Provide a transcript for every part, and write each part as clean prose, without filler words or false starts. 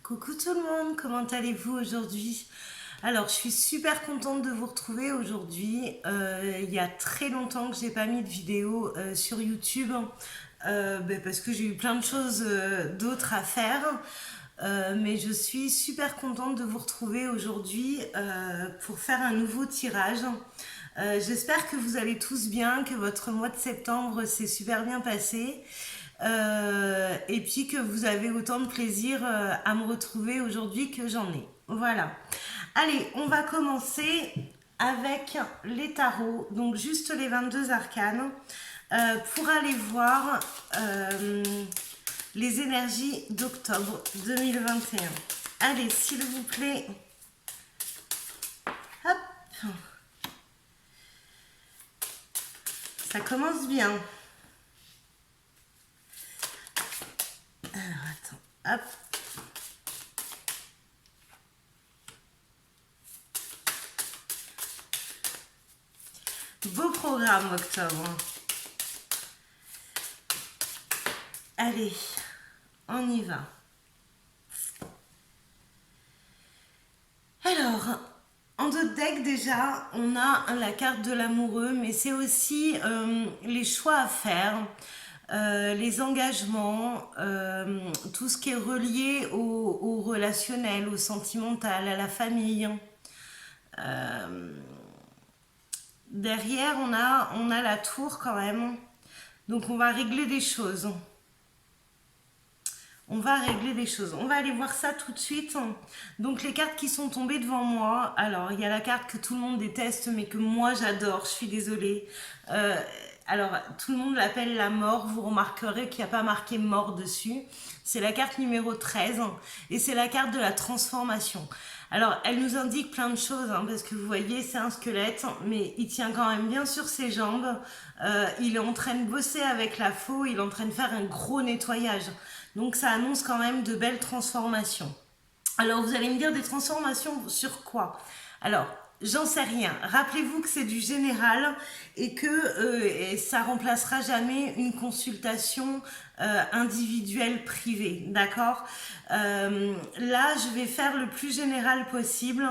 Coucou tout le monde, comment allez-vous aujourd'hui? Alors, je suis super contente de vous retrouver aujourd'hui. Il y a très longtemps que j'ai pas mis de vidéo sur YouTube parce que j'ai eu plein de choses d'autres à faire. Mais je suis super contente de vous retrouver aujourd'hui pour faire un nouveau tirage. J'espère que vous allez tous bien, que votre mois de septembre s'est super bien passé. Et puis que vous avez autant de plaisir à me retrouver aujourd'hui que j'en ai. Voilà. Allez, on va commencer avec les tarots, donc juste les 22 arcanes, pour aller voir les énergies d'octobre 2021. Allez, s'il vous plaît. Hop. Ça commence bien. Alors, attends. Hop. Beau programme, octobre. Allez, on y va. Alors, en dos de deck déjà, on a la carte de l'amoureux, mais c'est aussi les choix à faire, les engagements, tout ce qui est relié au relationnel, au sentimental, à la famille. Derrière, on a la tour quand même. Donc on va régler des choses. On va régler des choses. On va aller voir ça tout de suite. Donc les cartes qui sont tombées devant moi. Alors il y a la carte que tout le monde déteste mais que moi j'adore. Je suis désolée. Alors tout le monde l'appelle la mort. Vous remarquerez qu'il n'y a pas marqué mort dessus. C'est la carte numéro 13 et c'est la carte de la transformation. Alors, elle nous indique plein de choses, hein, parce que vous voyez, c'est un squelette, mais il tient quand même bien sur ses jambes. Il est en train de bosser avec la faux, il est en train de faire un gros nettoyage. Donc, ça annonce quand même de belles transformations. Alors, vous allez me dire des transformations sur quoi? Alors, j'en sais rien. Rappelez-vous que c'est du général et que ça remplacera jamais une consultation individuelle privée, d'accord? Là, je vais faire le plus général possible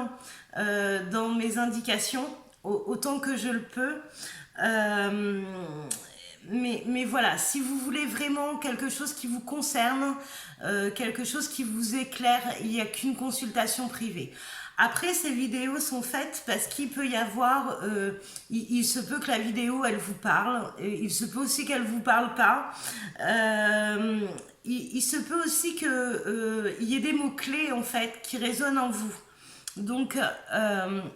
dans mes indications, autant que je le peux. Mais voilà, si vous voulez vraiment quelque chose qui vous concerne, quelque chose qui vous éclaire, il n'y a qu'une consultation privée. Après, ces vidéos sont faites parce qu'il peut y avoir, il se peut que la vidéo, elle vous parle, et il se peut aussi qu'elle vous parle pas. Il se peut aussi qu'il y ait des mots-clés, en fait, qui résonnent en vous. Donc,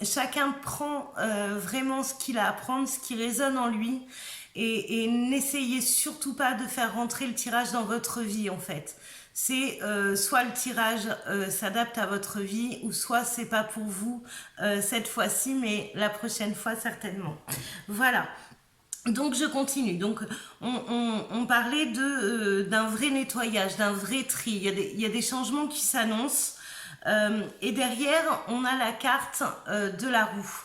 chacun prend vraiment ce qu'il a à prendre, ce qui résonne en lui, et n'essayez surtout pas de faire rentrer le tirage dans votre vie, en fait. C'est soit le tirage s'adapte à votre vie, ou soit c'est pas pour vous cette fois-ci, mais la prochaine fois certainement. Voilà. Donc je continue. Donc on parlait d'un vrai nettoyage, d'un vrai tri. Il y a des changements qui s'annoncent. Et derrière, on a la carte de la roue.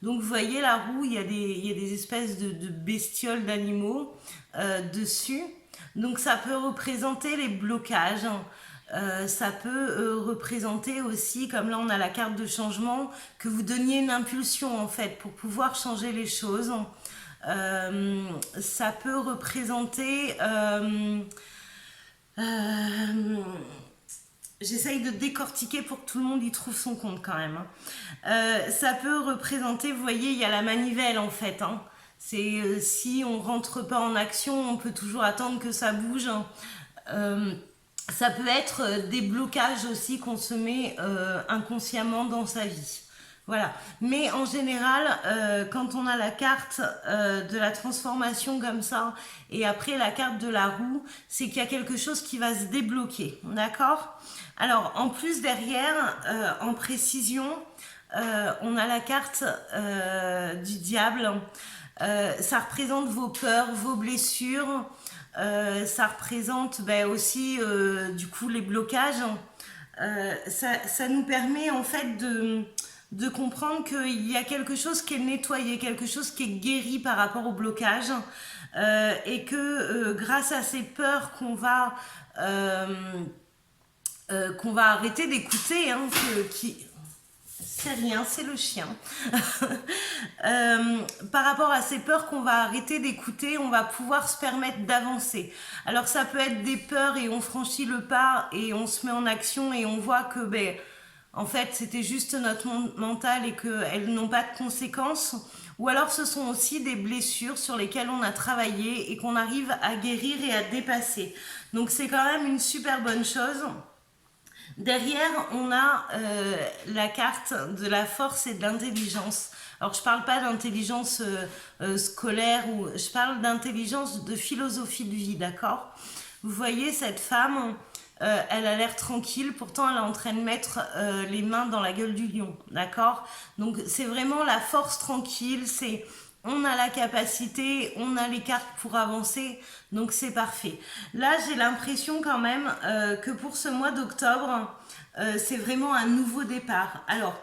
Donc vous voyez la roue, il y a des espèces de bestioles d'animaux dessus. Donc ça peut représenter les blocages. Ça peut représenter aussi, comme là on a la carte de changement, que vous donniez une impulsion en fait pour pouvoir changer les choses. Ça peut représenter... J'essaye de décortiquer pour que tout le monde y trouve son compte quand même. Ça peut représenter, vous voyez, il y a la manivelle en fait. Hein. C'est si on rentre pas en action, on peut toujours attendre que ça bouge. Ça peut être des blocages aussi qu'on se met inconsciemment dans sa vie. Voilà. Mais en général, quand on a la carte de la transformation comme ça, et après la carte de la roue, c'est qu'il y a quelque chose qui va se débloquer. D'accord? Alors, en plus, derrière, en précision, on a la carte du diable. Ça représente vos peurs, vos blessures. Ça représente aussi, du coup, les blocages. Ça nous permet, en fait, de comprendre qu'il y a quelque chose qui est nettoyé, quelque chose qui est guéri par rapport au blocage, et que grâce à ces peurs qu'on va qu'on va arrêter d'écouter, hein, c'est rien, c'est le chien. Par rapport à ces peurs qu'on va arrêter d'écouter, on va pouvoir se permettre d'avancer. Alors ça peut être des peurs et on franchit le pas et on se met en action et on voit que ben, en fait c'était juste notre mental et qu'elles n'ont pas de conséquences. Ou alors ce sont aussi des blessures sur lesquelles on a travaillé et qu'on arrive à guérir et à dépasser. Donc c'est quand même une super bonne chose. Derrière, on a la carte de la force et de l'intelligence. Alors, je ne parle pas d'intelligence scolaire, ou je parle d'intelligence de philosophie de vie, d'accord? Vous voyez, cette femme, elle a l'air tranquille, pourtant elle est en train de mettre les mains dans la gueule du lion, d'accord? Donc, c'est vraiment la force tranquille, c'est... On a la capacité, on a les cartes pour avancer, donc c'est parfait. Là, j'ai l'impression quand même que pour ce mois d'octobre, c'est vraiment un nouveau départ. Alors,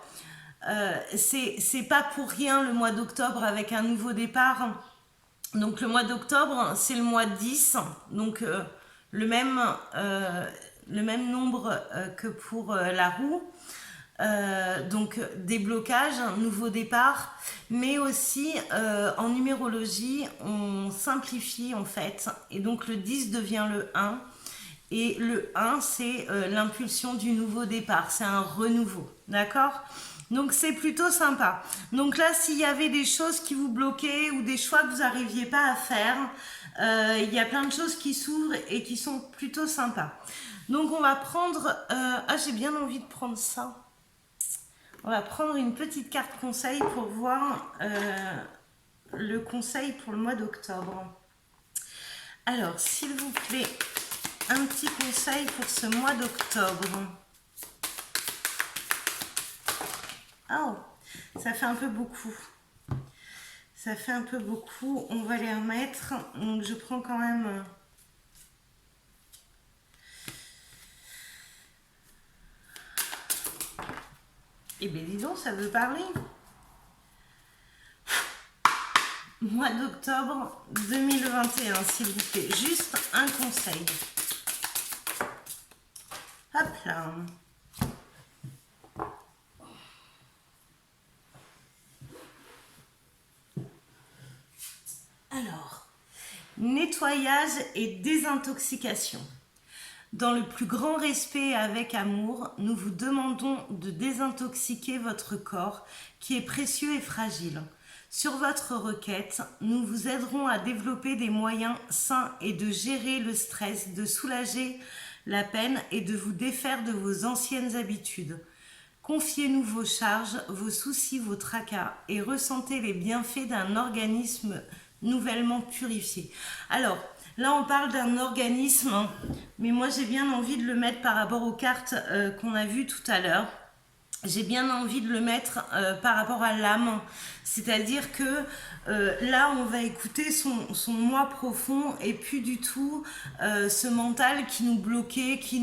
c'est pas pour rien le mois d'octobre avec un nouveau départ. Donc le mois d'octobre, c'est le mois 10, donc le même nombre que pour la roue. Donc déblocage, nouveau départ, mais aussi en numérologie, on simplifie en fait, et donc le 10 devient le 1, et le 1 c'est l'impulsion du nouveau départ, c'est un renouveau, d'accord? Donc c'est plutôt sympa. Donc là, s'il y avait des choses qui vous bloquaient ou des choix que vous n'arriviez pas à faire, il y a plein de choses qui s'ouvrent et qui sont plutôt sympas. Donc on va prendre... ah, j'ai bien envie de prendre ça. On va prendre une petite carte conseil pour voir le conseil pour le mois d'octobre. Alors, s'il vous plaît, un petit conseil pour ce mois d'octobre. Oh, ça fait un peu beaucoup. Ça fait un peu beaucoup. On va les remettre. Donc, je prends quand même... Eh bien, dis donc, ça veut parler. Mois d'octobre 2021, s'il vous plaît. Juste un conseil. Hop là. Alors, nettoyage et désintoxication. Dans le plus grand respect et avec amour, nous vous demandons de désintoxiquer votre corps qui est précieux et fragile. Sur votre requête, nous vous aiderons à développer des moyens sains et de gérer le stress, de soulager la peine et de vous défaire de vos anciennes habitudes. Confiez-nous vos charges, vos soucis, vos tracas et ressentez les bienfaits d'un organisme nouvellement purifié. Alors, là on parle d'un organisme, mais moi j'ai bien envie de le mettre par rapport aux cartes qu'on a vues tout à l'heure. J'ai bien envie de le mettre par rapport à l'âme. C'est-à-dire que là, on va écouter son moi profond et plus du tout ce mental qui nous bloquait, qui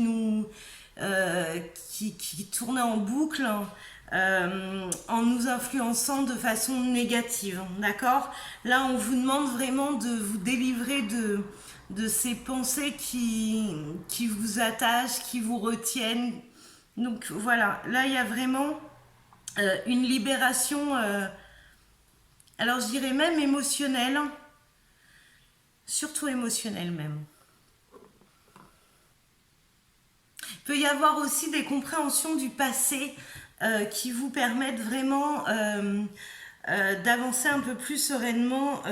tournait en boucle en nous influençant de façon négative. D'accord? Là, on vous demande vraiment de vous délivrer de ces pensées qui vous attachent, qui vous retiennent. Donc voilà, là il y a vraiment une libération, alors je dirais même émotionnelle, surtout émotionnelle même. Il peut y avoir aussi des compréhensions du passé qui vous permettent vraiment d'avancer un peu plus sereinement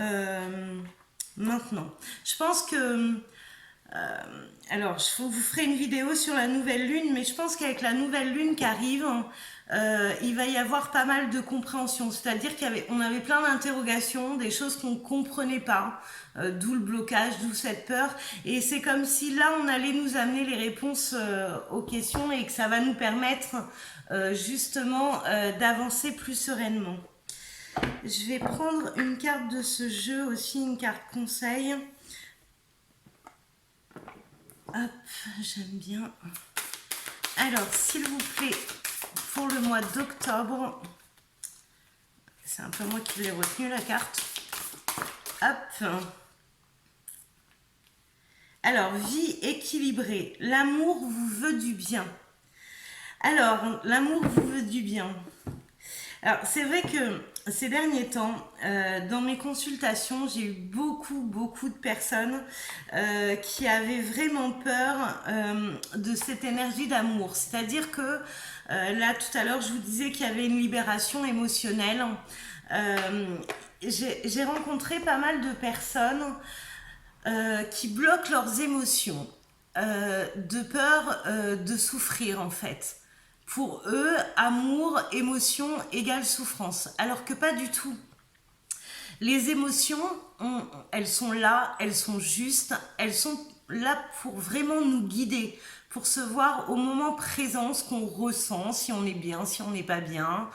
maintenant. Je pense que... alors, je vous ferai une vidéo sur la nouvelle lune, mais je pense qu'avec la nouvelle lune qui arrive, il va y avoir pas mal de compréhension. C'est-à-dire qu'on avait plein d'interrogations, des choses qu'on ne comprenait pas, d'où le blocage, d'où cette peur. Et c'est comme si là, on allait nous amener les réponses aux questions et que ça va nous permettre justement d'avancer plus sereinement. Je vais prendre une carte de ce jeu aussi, une carte conseil. Hop, j'aime bien. Alors, s'il vous plaît, pour le mois d'octobre, c'est un peu moi qui l'ai retenu la carte. Hop. Alors, vie équilibrée. L'amour vous veut du bien. Alors, l'amour vous veut du bien. Alors, c'est vrai que ces derniers temps, dans mes consultations, j'ai eu beaucoup de personnes qui avaient vraiment peur de cette énergie d'amour. C'est-à-dire que là, tout à l'heure, je vous disais qu'il y avait une libération émotionnelle. Euh, j'ai rencontré pas mal de personnes qui bloquent leurs émotions, de peur de souffrir en fait. Pour eux, amour, émotion égale souffrance. Alors que pas du tout. Les émotions, elles sont là, elles sont justes, elles sont là pour vraiment nous guider, pour se voir au moment présent ce qu'on ressent, si on est bien, si on n'est pas bien,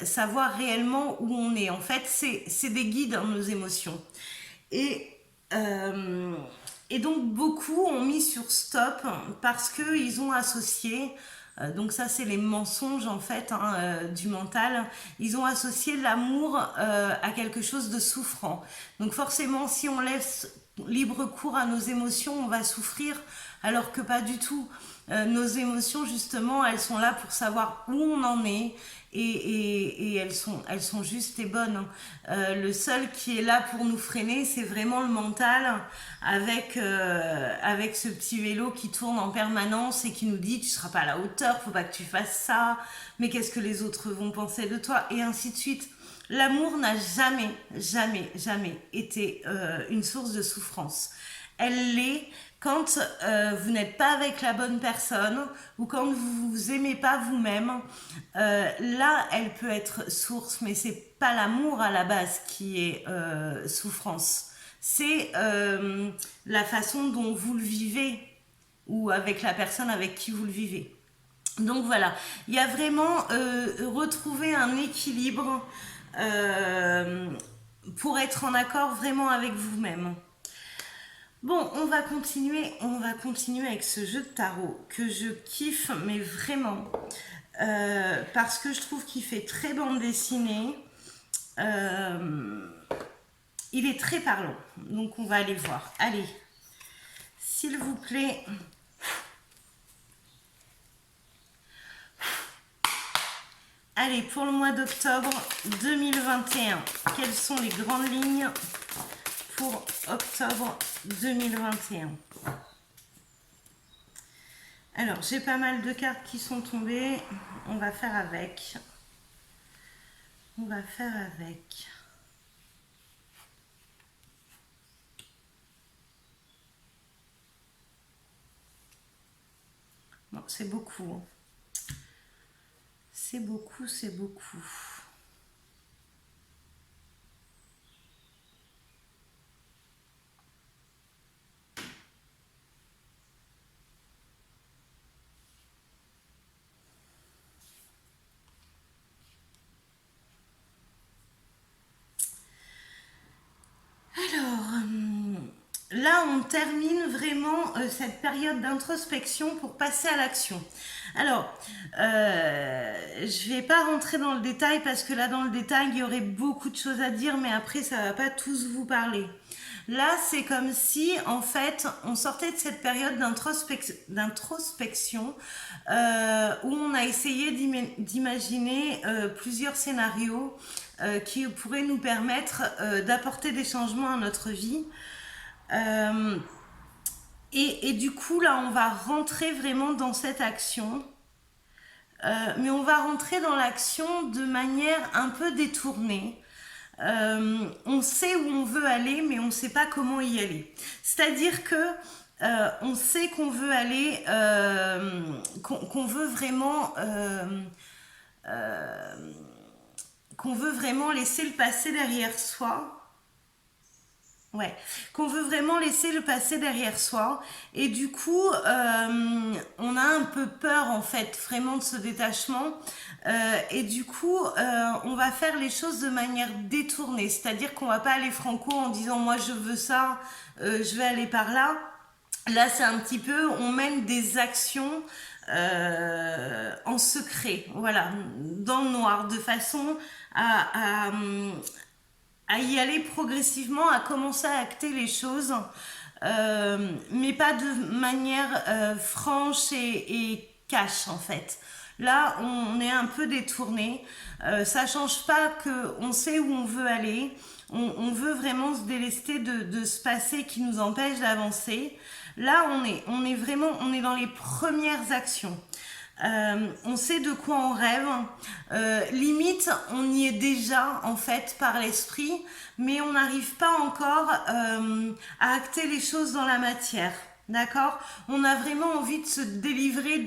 savoir réellement où on est. En fait, c'est des guides, hein, nos émotions. Et, euh, et donc beaucoup ont mis sur stop parce qu'ils ont associé, donc ça c'est les mensonges en fait, hein, du mental, ils ont associé l'amour à quelque chose de souffrant. Donc forcément si on laisse libre cours à nos émotions, on va souffrir alors que pas du tout. Nos émotions justement, elles sont là pour savoir où on en est et elles sont justes et bonnes. Le seul qui est là pour nous freiner, c'est vraiment le mental avec ce petit vélo qui tourne en permanence et qui nous dit tu seras pas à la hauteur, faut pas que tu fasses ça, mais qu'est-ce que les autres vont penser de toi et ainsi de suite. L'amour n'a jamais été une source de souffrance. Elle l'est quand vous n'êtes pas avec la bonne personne ou quand vous vous aimez pas vous-même. Là, elle peut être source, mais c'est pas l'amour à la base qui est souffrance. C'est la façon dont vous le vivez ou avec la personne avec qui vous le vivez. Donc voilà, il y a vraiment retrouver un équilibre pour être en accord vraiment avec vous-même. Bon, on va continuer avec ce jeu de tarot que je kiffe, mais vraiment, parce que je trouve qu'il fait très bande dessinée. Euh, il est très parlant, donc on va aller voir. Allez, s'il vous plaît. Allez, pour le mois d'octobre 2021, quelles sont les grandes lignes pour octobre 2021? Alors, j'ai pas mal de cartes qui sont tombées. On va faire avec. On va faire avec. Bon, c'est beaucoup. Hein. C'est beaucoup, c'est beaucoup. Alors, là, on termine vraiment cette période d'introspection pour passer à l'action. Alors, je vais pas rentrer dans le détail parce que là, dans le détail, il y aurait beaucoup de choses à dire, mais après, ça va pas tous vous parler. Là, c'est comme si, en fait, on sortait de cette période d'introspection où on a essayé d'imaginer plusieurs scénarios qui pourraient nous permettre d'apporter des changements à notre vie. Euh, et du coup, là, on va rentrer vraiment dans cette action. Mais on va rentrer dans l'action de manière un peu détournée. On sait où on veut aller, mais on ne sait pas comment y aller. C'est-à-dire que on sait qu'on veut aller, qu'on veut vraiment, qu'on veut vraiment laisser le passé derrière soi. Ouais, qu'on veut vraiment laisser le passé derrière soi. Et du coup, on a un peu peur, en fait, vraiment de ce détachement. Et du coup, on va faire les choses de manière détournée. C'est-à-dire qu'on va pas aller franco en disant, moi, je veux ça, je vais aller par là. Là, c'est un petit peu, on mène des actions en secret, voilà, dans le noir, de façon à y aller progressivement, à commencer à acter les choses, mais pas de manière franche et cache en fait. Là, on est un peu détourné. Ça change pas qu'on sait où on veut aller. On veut vraiment se délester de ce passé qui nous empêche d'avancer. Là, on est vraiment, on est dans les premières actions. On sait de quoi on rêve. Limite, on y est déjà en fait par l'esprit, mais on n'arrive pas encore à acter les choses dans la matière. D'accord? On a vraiment envie de se délivrer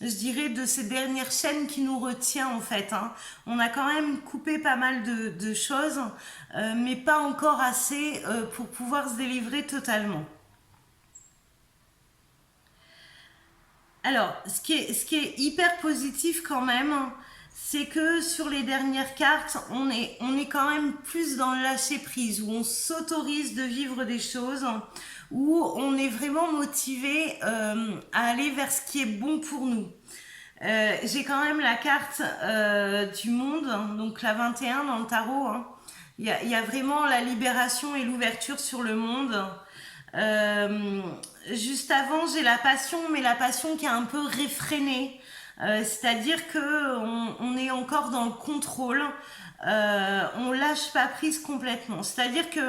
je dirais, de ces dernières chaînes qui nous retient en fait. Hein. On a quand même coupé pas mal de choses, mais pas encore assez pour pouvoir se délivrer totalement. Alors, ce qui est hyper positif quand même, c'est que sur les dernières cartes, on est quand même plus dans le lâcher prise, où on s'autorise de vivre des choses, où on est vraiment motivé à aller vers ce qui est bon pour nous. J'ai quand même la carte du monde, donc la 21 dans le tarot. Hein. Il y a vraiment la libération et l'ouverture sur le monde. Euh, Juste avant, j'ai la passion, mais la passion qui est un peu réfrénée. C'est-à-dire que on est encore dans le contrôle. On lâche pas prise complètement. C'est-à-dire que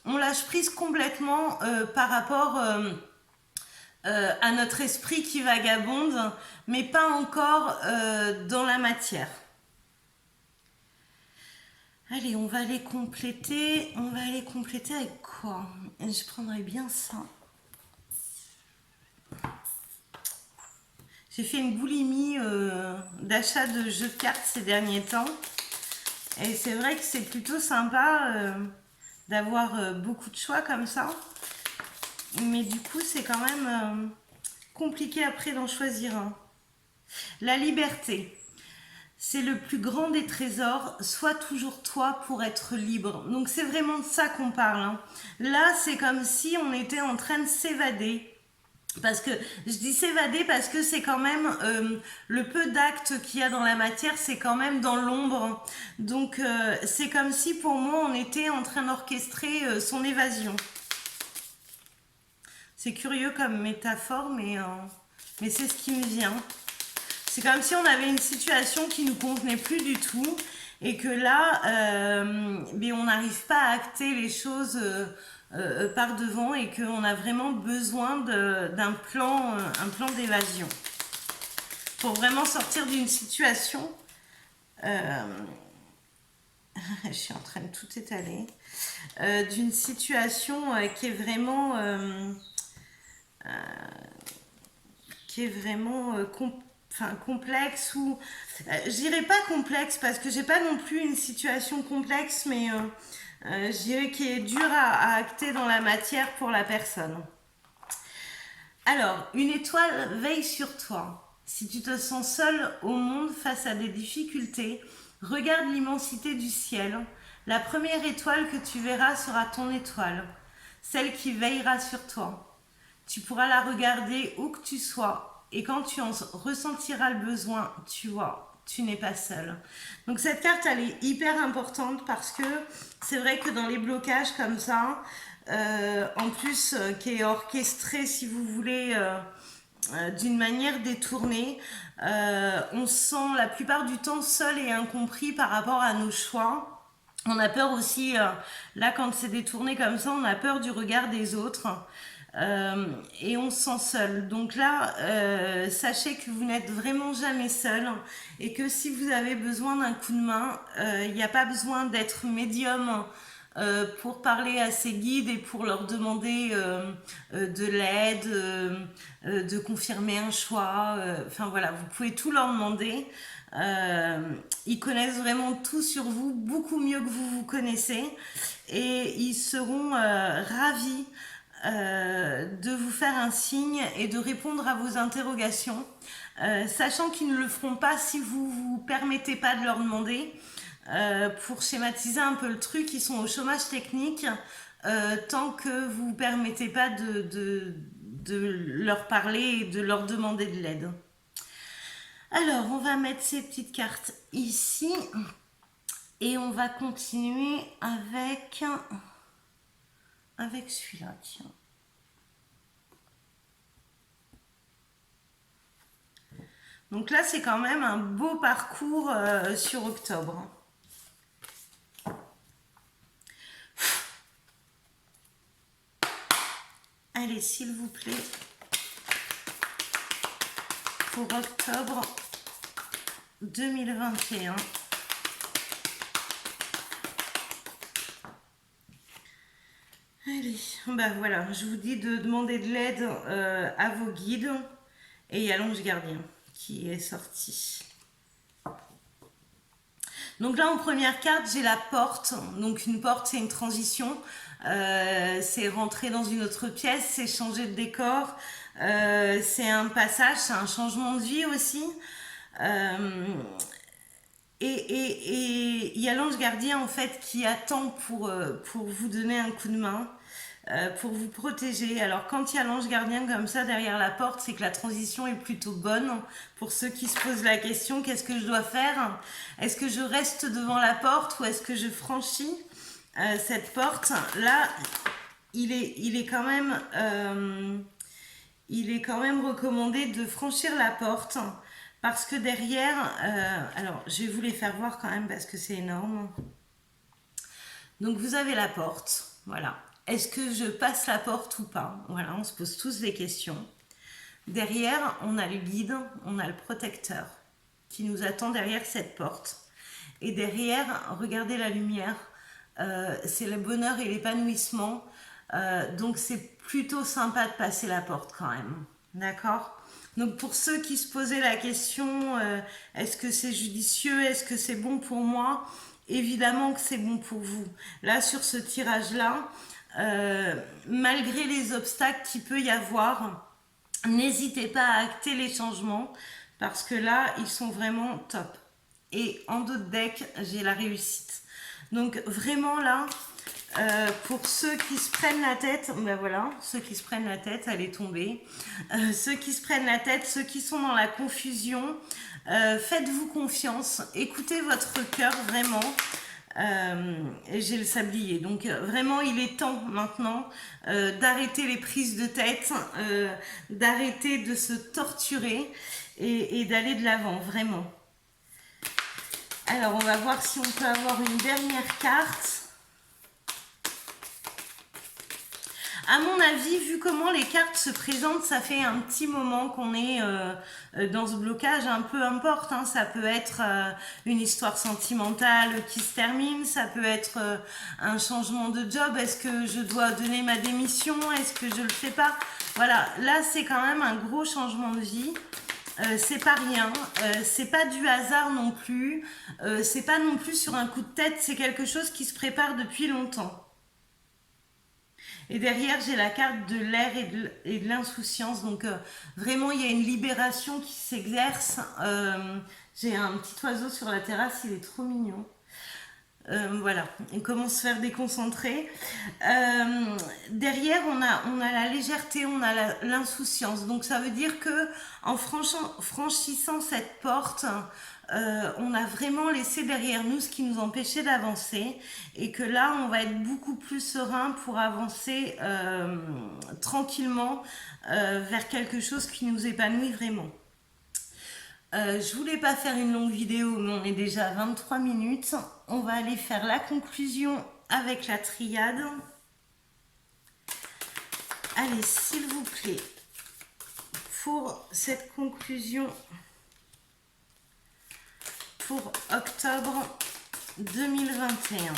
on lâche prise complètement par rapport à notre esprit qui vagabonde, mais pas encore dans la matière. Allez, on va aller compléter. On va aller compléter avec quoi? Je prendrais bien ça. J'ai fait une boulimie d'achat de jeux de cartes ces derniers temps. Et c'est vrai que c'est plutôt sympa d'avoir beaucoup de choix comme ça. Mais du coup, c'est quand même compliqué après d'en choisir un. La liberté. C'est le plus grand des trésors, sois toujours toi pour être libre. Donc c'est vraiment de ça qu'on parle. Hein. Là, c'est comme si on était en train de s'évader. Parce que je dis s'évader parce que c'est quand même le peu d'actes qu'il y a dans la matière, c'est quand même dans l'ombre. Donc c'est comme si pour moi on était en train d'orchestrer son évasion. C'est curieux comme métaphore, mais c'est ce qui me vient. C'est comme si on avait une situation qui nous convenait plus du tout et que là, ben on n'arrive pas à acter les choses par devant et qu'on a vraiment besoin d'un plan, un plan d'évasion pour vraiment sortir d'une situation. Je suis en train de tout étaler. D'une situation qui est vraiment, complexe ou je dirais pas complexe parce que j'ai pas non plus une situation complexe, mais je dirais qui est dure à acter dans la matière pour la personne. Alors, une étoile veille sur toi. Si tu te sens seul au monde face à des difficultés, regarde l'immensité du ciel. La première étoile que tu verras sera ton étoile, celle qui veillera sur toi. Tu pourras la regarder où que tu sois et quand tu en ressentiras le besoin, tu vois, tu n'es pas seul. Donc cette carte, elle est hyper importante parce que c'est vrai que dans les blocages comme ça, en plus qui est orchestré si vous voulez d'une manière détournée, on se sent la plupart du temps seul et incompris par rapport à nos choix. On a peur aussi, là quand c'est détourné comme ça, on a peur du regard des autres. Et on se sent seul. Donc là, sachez que vous n'êtes vraiment jamais seul et que si vous avez besoin d'un coup de main, il n'y a pas besoin d'être médium pour parler à ces guides et pour leur demander de l'aide, de confirmer un choix. Enfin voilà, vous pouvez tout leur demander. Ils connaissent vraiment tout sur vous, beaucoup mieux que vous vous connaissez, et ils seront ravis de vous faire un signe et de répondre à vos interrogations, sachant qu'ils ne le feront pas si vous ne vous permettez pas de leur demander. Pour schématiser un peu le truc, ils sont au chômage technique tant que vous ne vous permettez pas de leur parler et de leur demander de l'aide. Alors, on va mettre ces petites cartes ici et on va continuer avec celui-là, tiens. Donc là, c'est quand même un beau parcours sur octobre. Allez, s'il vous plaît, pour octobre 2021. Allez, ben voilà, je vous dis de demander de l'aide à vos guides. Et il y a l'ange gardien qui est sorti. Donc là, en première carte, j'ai la porte. Donc une porte, c'est une transition. C'est rentrer dans une autre pièce, c'est changer de décor. C'est un passage, c'est un changement de vie aussi. Et il y a l'ange gardien en fait qui attend pour vous donner un coup de main, pour vous protéger. Alors quand il y a l'ange gardien comme ça derrière la porte, c'est que la transition est plutôt bonne. Pour ceux qui se posent la question, qu'est-ce que je dois faire? Est-ce que je reste devant la porte ou est-ce que je franchis cette porte? Là, il est quand même recommandé de franchir la porte. Parce que derrière, alors je vais vous les faire voir quand même parce que c'est énorme. Donc vous avez la porte, voilà. Est-ce que je passe la porte ou pas? Voilà, on se pose tous des questions. Derrière, on a le guide, on a le protecteur qui nous attend derrière cette porte. Et derrière, regardez la lumière, c'est le bonheur et l'épanouissement. Donc c'est plutôt sympa de passer la porte quand même, d'accord? Donc pour ceux qui se posaient la question, est-ce que c'est judicieux, est-ce que c'est bon pour moi? Évidemment que c'est bon pour vous. Là sur ce tirage-là, malgré les obstacles qu'il peut y avoir, n'hésitez pas à acter les changements parce que là, ils sont vraiment top. Et en d'autres decks, j'ai la réussite. Donc vraiment là, pour ceux qui se prennent la tête, ben voilà, ceux qui se prennent la tête, elle est tombée. Ceux qui se prennent la tête, ceux qui sont dans la confusion, faites-vous confiance, écoutez votre cœur vraiment. J'ai le sablier, donc vraiment il est temps maintenant d'arrêter les prises de tête, d'arrêter de se torturer et d'aller de l'avant, vraiment. Alors on va voir si on peut avoir une dernière carte. À mon avis, vu comment les cartes se présentent, ça fait un petit moment qu'on est dans ce blocage, peu importe, hein, ça peut être une histoire sentimentale qui se termine, ça peut être un changement de job, est-ce que je dois donner ma démission, est-ce que je le fais pas? Voilà, là c'est quand même un gros changement de vie. C'est pas rien, c'est pas du hasard non plus, c'est pas non plus sur un coup de tête, c'est quelque chose qui se prépare depuis longtemps. Et derrière, j'ai la carte de l'air et de l'insouciance. Donc, vraiment, il y a une libération qui s'exerce. J'ai un petit oiseau sur la terrasse, il est trop mignon. Voilà, il commence à se faire déconcentrer. Derrière, on a la légèreté, on a l'insouciance. Donc, ça veut dire que en franchissant cette porte, on a vraiment laissé derrière nous ce qui nous empêchait d'avancer et que là on va être beaucoup plus serein pour avancer tranquillement vers quelque chose qui nous épanouit vraiment. Je voulais pas faire une longue vidéo mais on est déjà à 23 minutes. On va aller faire la conclusion avec la triade. Allez, s'il vous plaît, pour cette conclusion pour octobre 2021.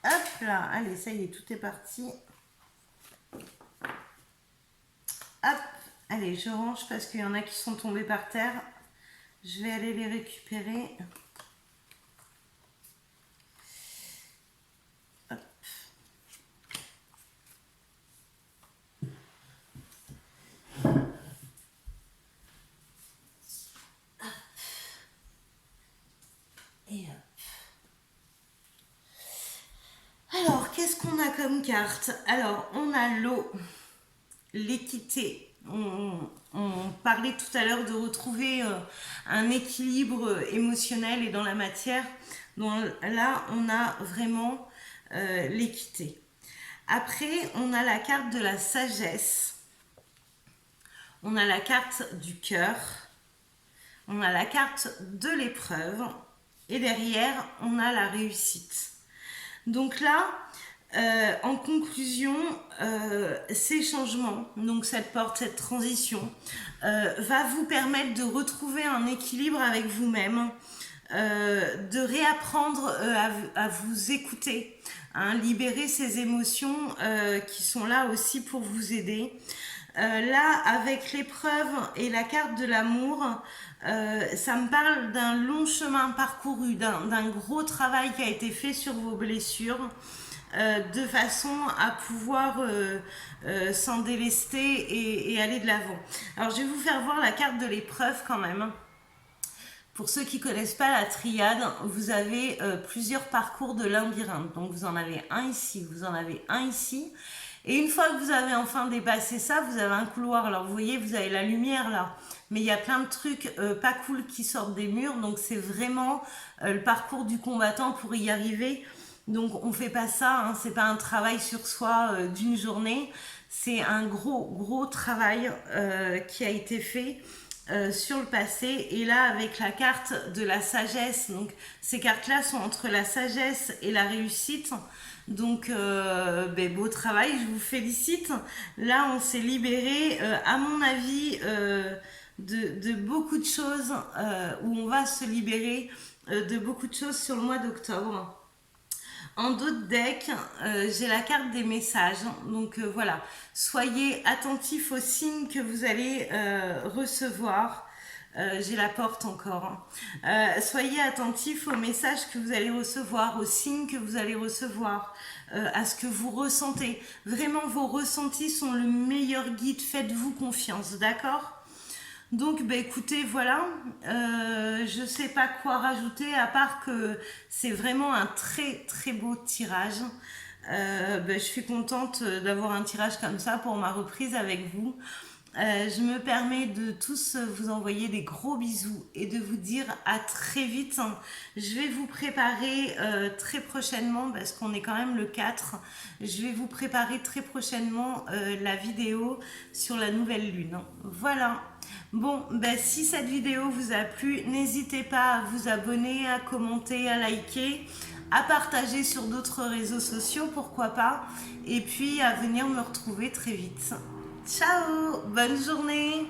Hop là, allez, ça y est, tout est parti. Hop, allez, je range parce qu'il y en a qui sont tombés par terre. Je vais aller les récupérer. Hop. Et hop. Alors, qu'est-ce qu'on a comme carte? Alors, on a l'eau, l'équité. On parlait tout à l'heure de retrouver un équilibre émotionnel et dans la matière. Donc là, on a vraiment l'équité. Après, on a la carte de la sagesse. on a la carte du cœur, on a la carte de l'épreuve et derrière, on a la réussite. Donc là, en conclusion, ces changements, donc cette porte, cette transition, va vous permettre de retrouver un équilibre avec vous-même, de réapprendre à vous écouter, hein, libérer ces émotions qui sont là aussi pour vous aider. Là, avec l'épreuve et la carte de l'amour, ça me parle d'un long chemin parcouru, d'un gros travail qui a été fait sur vos blessures, de façon à pouvoir s'en délester et aller de l'avant. Alors, je vais vous faire voir la carte de l'épreuve quand même. Pour ceux qui ne connaissent pas la triade, vous avez plusieurs parcours de labyrinthe. Donc vous en avez un ici, vous en avez un ici. Et une fois que vous avez enfin dépassé ça, vous avez un couloir. Alors vous voyez, vous avez la lumière là. Mais il y a plein de trucs pas cool qui sortent des murs. Donc c'est vraiment le parcours du combattant pour y arriver. Donc on ne fait pas ça, hein, c'est pas un travail sur soi d'une journée. C'est un gros travail qui a été fait sur le passé. Et là, avec la carte de la sagesse, donc ces cartes-là sont entre la sagesse et la réussite. Donc, beau travail, je vous félicite. Là, on s'est libéré, à mon avis, de beaucoup de choses, où on va se libérer de beaucoup de choses sur le mois d'octobre. En d'autres decks, j'ai la carte des messages. Donc voilà, soyez attentifs aux signes que vous allez recevoir. J'ai la porte encore. Soyez attentifs aux messages que vous allez recevoir, aux signes que vous allez recevoir, à ce que vous ressentez. Vraiment, vos ressentis sont le meilleur guide. Faites-vous confiance, d'accord ? Donc, écoutez, voilà, je ne sais pas quoi rajouter à part que c'est vraiment un très beau tirage. Je suis contente d'avoir un tirage comme ça pour ma reprise avec vous. Je me permets de tous vous envoyer des gros bisous et de vous dire à très vite. Je vais vous préparer très prochainement, parce qu'on est quand même le 4, je vais vous préparer très prochainement la vidéo sur la nouvelle lune. Voilà. Bon, si cette vidéo vous a plu, n'hésitez pas à vous abonner, à commenter, à liker, à partager sur d'autres réseaux sociaux, pourquoi pas, et puis à venir me retrouver très vite. Ciao, bonne journée.